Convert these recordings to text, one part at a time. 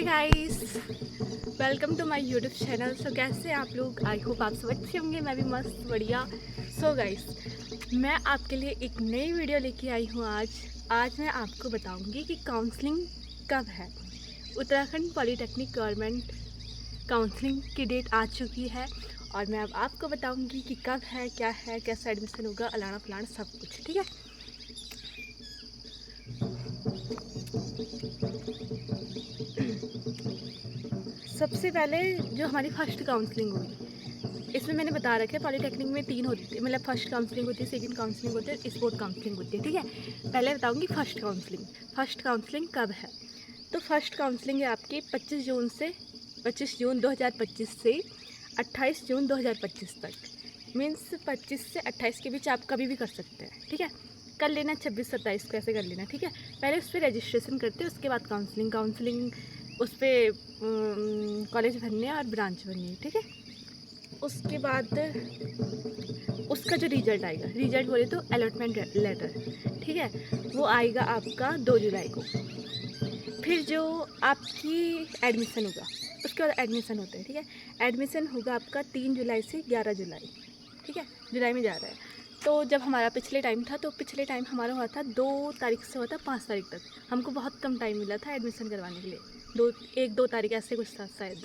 Hey guys, welcome to my YouTube channel. So कैसे हैं आप लोग? आई होप आप सब अच्छे होंगे। मैं भी मस्त बढ़िया। सो गाइस, मैं आपके लिए एक नई वीडियो लेके आई हूँ आज मैं आपको बताऊंगी कि काउंसलिंग कब है। उत्तराखंड पॉलीटेक्निक गवर्नमेंट काउंसलिंग की डेट आ चुकी है और मैं अब आपको बताऊंगी कि कब है, क्या है, कैसा एडमिशन होगा, अलाना फलाना सब कुछ। ठीक है, सबसे पहले जो हमारी फर्स्ट काउंसलिंग होगी, इसमें मैंने बता रखा है पॉलीटेक्निक में 3 होती है, मतलब फर्स्ट काउंसलिंग होती है, सेकंड काउंसलिंग होती है, स्पोर्ट काउंसलिंग होती है। ठीक है, पहले बताऊंगी फर्स्ट काउंसलिंग कब है। तो फर्स्ट काउंसलिंग है आपकी 25 जून 2025 से 28 जून 2025 तक। मीन्स 25 से 28 के बीच आप कभी भी कर सकते हैं। ठीक है, कर लेना 26-27 को ऐसे कर लेना। ठीक है, पहले उस पर रजिस्ट्रेशन करते हैं, उसके बाद काउंसलिंग उस पर कॉलेज भरने और ब्रांच भरनी है। ठीक है, उसके बाद उसका जो रिज़ल्ट आएगा, रिज़ल्ट बोले तो अलॉटमेंट लेटर, ठीक है, वो आएगा आपका 2 जुलाई को। फिर जो आपकी एडमिशन होगा, उसके बाद एडमिशन होता है। ठीक है, एडमिशन होगा आपका 3 जुलाई से 11 जुलाई। ठीक है, जुलाई में जा रहा है। तो जब हमारा पिछले टाइम था, तो पिछले टाइम हमारा हुआ था 2 तारीख से हुआ था 5 तारीख तक। हमको बहुत कम टाइम मिला था एडमिशन करवाने के लिए, 1-2 तारीख ऐसे कुछ था शायद।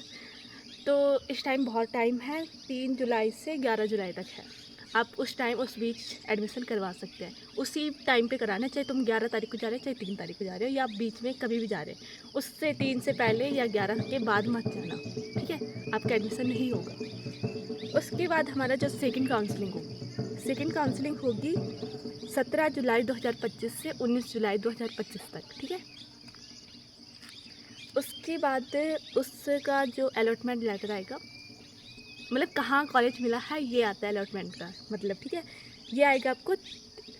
तो इस टाइम बहुत टाइम है, 3 जुलाई से 11 जुलाई तक है। आप उस बीच एडमिशन करवा सकते हैं। उसी टाइम पे कराना, चाहे तुम 11 तारीख को जा रहे हो, चाहे 3 तारीख को जा रहे हो, या आप बीच में कभी भी जा रहे हैं। उससे 3 से पहले या 11 के बाद मत जाना। ठीक है, आपका एडमिशन नहीं होगा। उसके बाद हमारा जो सेकंड काउंसलिंग होगी 17 जुलाई 2025 से 19 जुलाई 2025 तक। ठीक है, उसके बाद उसका जो अलॉटमेंट लेटर आएगा, मतलब कहाँ कॉलेज मिला है ये आता है अलॉटमेंट का मतलब। ठीक है, ये आएगा आपको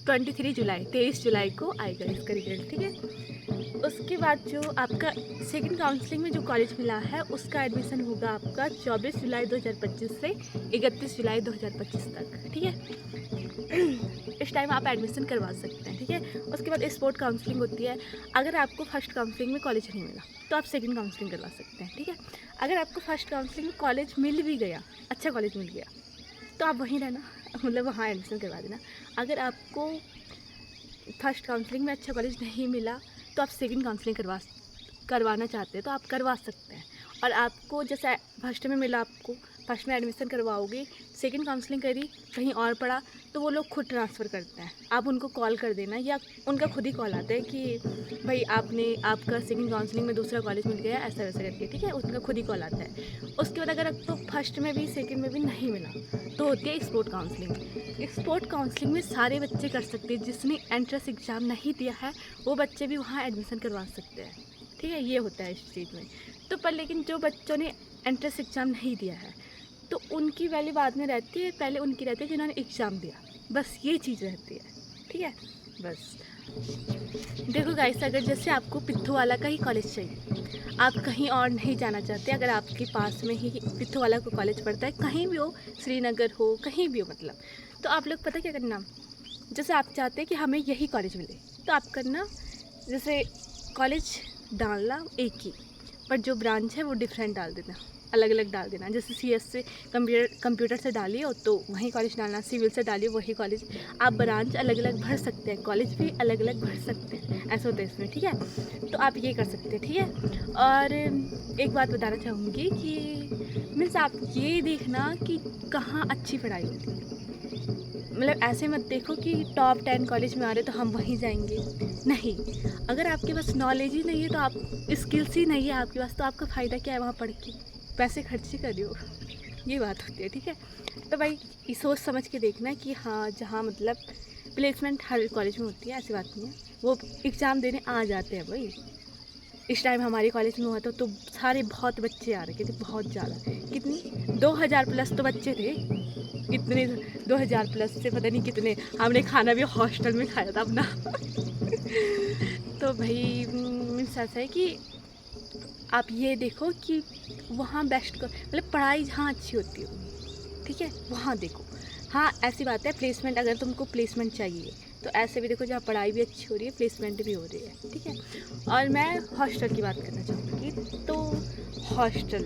23 जुलाई को आएगा इसका रिजल्ट। ठीक है, उसके बाद जो आपका सेकंड काउंसलिंग में जो कॉलेज मिला है, उसका एडमिशन होगा आपका 24 जुलाई 2025 से 31 जुलाई 2025 तक। ठीक है, इस टाइम आप एडमिशन करवा सकते हैं। ठीक है, उसके बाद स्पोर्ट काउंसलिंग होती है। अगर आपको फर्स्ट काउंसलिंग में कॉलेज नहीं मिला तो आप सेकंड काउंसलिंग करवा सकते हैं। ठीक है, अगर आपको फर्स्ट काउंसलिंग में कॉलेज मिल भी गया, अच्छा कॉलेज मिल गया, तो आप वहीं रहना, मतलब वहाँ एडमिशन करवा देना। अगर आपको फर्स्ट काउंसलिंग में अच्छा कॉलेज नहीं मिला तो आप सेकंड काउंसलिंग करवाना चाहते हैं तो आप करवा सकते हैं। और आपको जैसे फर्स्ट में मिला, आपको फर्स्ट में एडमिशन करवाओगे, सेकंड काउंसलिंग करी, कहीं और पढ़ा, तो वो लोग खुद ट्रांसफ़र करते हैं। आप उनको कॉल कर देना, या उनका खुद ही कॉल आता है कि भाई आपका सेकंड काउंसलिंग में दूसरा कॉलेज मिल गया, ऐसा वैसा करके। ठीक है, उनका खुद ही कॉल आता है। उसके बाद अगर आपको फर्स्ट में भी सेकेंड में भी नहीं मिला तो होती है स्पोर्ट काउंसलिंग में सारे बच्चे कर सकते हैं। जिसने एंट्रेंस एग्ज़ाम नहीं दिया है वो बच्चे भी वहाँ एडमिशन करवा सकते हैं। ठीक है, ये होता है इस चीज़ में। तो पर लेकिन जो बच्चों ने एंट्रेंस एग्ज़ाम नहीं दिया है तो उनकी वैल्यू बाद में रहती है, पहले उनकी रहती है जिन्होंने एग्ज़ाम दिया। बस ये चीज़ रहती है। ठीक है, बस देखो गाइस, अगर जैसे आपको पिथौवाला का ही कॉलेज चाहिए, आप कहीं और नहीं जाना चाहते, अगर आपके पास में ही पिथौवाला का कॉलेज पड़ता है, कहीं भी हो, श्रीनगर हो, कहीं भी हो मतलब, तो आप लोग पता क्या करना, जैसे आप चाहते हैं कि हमें यही कॉलेज मिले, तो आप करना, जैसे कॉलेज डालना एक ही, पर जो ब्रांच है वो डिफरेंट डाल देना, अलग अलग डाल देना। जैसे CS से कंप्यूटर से डालिए हो तो वही कॉलेज डालना, सिविल से डालिए वही कॉलेज। आप ब्रांच अलग अलग भर सकते हैं, कॉलेज भी अलग अलग भर सकते हैं, ऐसा होता है इसमें। ठीक है, तो आप ये कर सकते हैं। ठीक है, और एक बात बताना चाहूँगी कि मीन्स आप ये देखना कि कहाँ अच्छी पढ़ाई होती है। मतलब ऐसे मत देखो कि टॉप 10 कॉलेज में आ रहे तो हम वहीं जाएंगे, नहीं। अगर आपके पास नॉलेज ही नहीं है, तो आप स्किल्स ही नहीं है आपके पास, तो आपका फ़ायदा क्या है वहाँ पढ़ के, पैसे खर्च ही कर रहे हो। ये बात होती है। ठीक है, तो भाई ये सोच समझ के देखना कि हाँ, जहाँ मतलब प्लेसमेंट हर कॉलेज में होती है, ऐसी बात नहीं है, वो एग्ज़ाम देने आ जाते हैं भाई। इस टाइम हमारे कॉलेज में हुआ था तो सारे बहुत बच्चे आ रखे थे, बहुत ज़्यादा, कितनी 2000 प्लस तो बच्चे थे। इतने 2000 प्लस से पता नहीं कितने, हमने खाना भी हॉस्टल में खाया था अपना। तो भाई मीन्स ऐसा है कि आप ये देखो कि वहाँ बेस्ट मतलब पढ़ाई जहाँ अच्छी होती हो, ठीक है, वहाँ देखो। हाँ, ऐसी बात है, प्लेसमेंट अगर तुमको प्लेसमेंट चाहिए तो ऐसे भी देखो जहाँ पढ़ाई भी अच्छी हो रही है, प्लेसमेंट भी हो रही है। ठीक है, और मैं हॉस्टल की बात करना चाहूँगी तो हॉस्टल,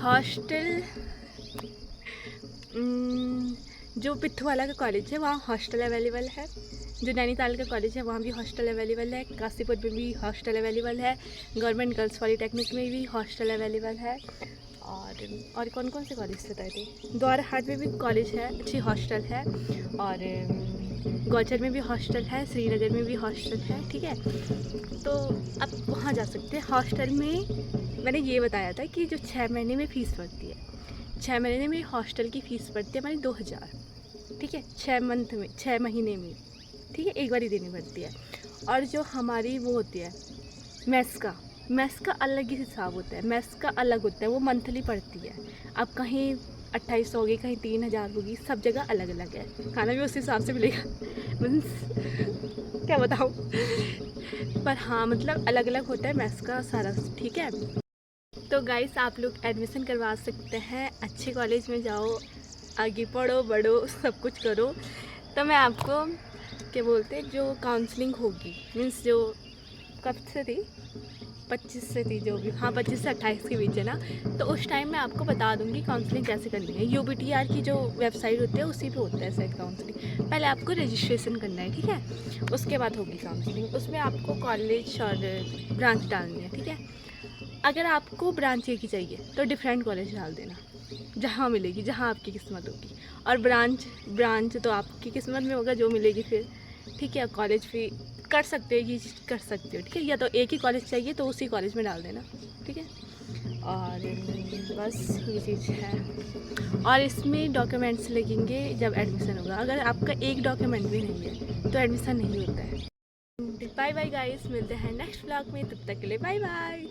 हॉस्टल जो पिथुवाला का कॉलेज है वहाँ हॉस्टल अवेलेबल है। जो नैनीताल का कॉलेज है वहाँ भी हॉस्टल अवेलेबल है। काशीपुर में भी हॉस्टल अवेलेबल है। गवर्नमेंट गर्ल्स पॉलीटेक्निक में भी हॉस्टल अवेलेबल है। और कौन कौन से कॉलेज बताए थे? द्वाराहाट में भी कॉलेज है, अच्छी हॉस्टल है। और गौचर में भी हॉस्टल है, श्रीनगर में भी हॉस्टल है। ठीक है, तो आप वहाँ जा सकते हैं। हॉस्टल में मैंने ये बताया था कि जो 6 महीने में फ़ीस पड़ती है, 6 महीने में हॉस्टल की फ़ीस पड़ती है हमारी 2000। ठीक है, 6 मंथ में, 6 महीने में, ठीक है, एक बार ही देनी पड़ती है। और जो हमारी वो होती है मैस का अलग ही हिसाब होता है। मैस का अलग होता है, वो मंथली पड़ती है। अब कहीं 2800 होगी, कहीं 3000 होगी, सब जगह अलग अलग है। खाना भी उस हिसाब से मिलेगा। मीन्स क्या बताऊँ, पर हाँ मतलब अलग अलग होता है मैस का सारा। ठीक है, तो गाइस आप लोग एडमिशन करवा सकते हैं। अच्छे कॉलेज में जाओ, आगे पढ़ो बढ़ो, सब कुछ करो। तो मैं आपको क्या बोलते हैं, जो काउंसलिंग होगी, मीन्स जो कब से थी, 25 से थी, जो भी, हाँ 25 से 28 के बीच है ना, तो उस टाइम मैं आपको बता दूंगी काउंसलिंग कैसे करनी है। UBTR की जो वेबसाइट होती है उसी पे होता है सेट काउंसलिंग। पहले आपको रजिस्ट्रेशन करना है, ठीक है, उसके बाद होगी काउंसलिंग। उसमें आपको कॉलेज और ब्रांच डालनी है। ठीक है, अगर आपको ब्रांच एक ही चाहिए तो डिफरेंट कॉलेज डाल देना, जहाँ मिलेगी, जहाँ आपकी किस्मत होगी। और ब्रांच तो आपकी किस्मत में होगा जो मिलेगी फिर। ठीक है, कॉलेज भी कर सकते हो, ये चीज़ कर सकते हो। ठीक है, या तो एक ही कॉलेज चाहिए तो उसी कॉलेज में डाल देना। ठीक है, और बस ये चीज़ है। और इसमें डॉक्यूमेंट्स लगेंगे जब एडमिशन होगा। अगर आपका एक डॉक्यूमेंट भी नहीं है तो एडमिशन नहीं होता है। बाय बाय गाइस, मिलते हैं नेक्स्ट व्लॉग में, तब तक के लिए बाय बाय।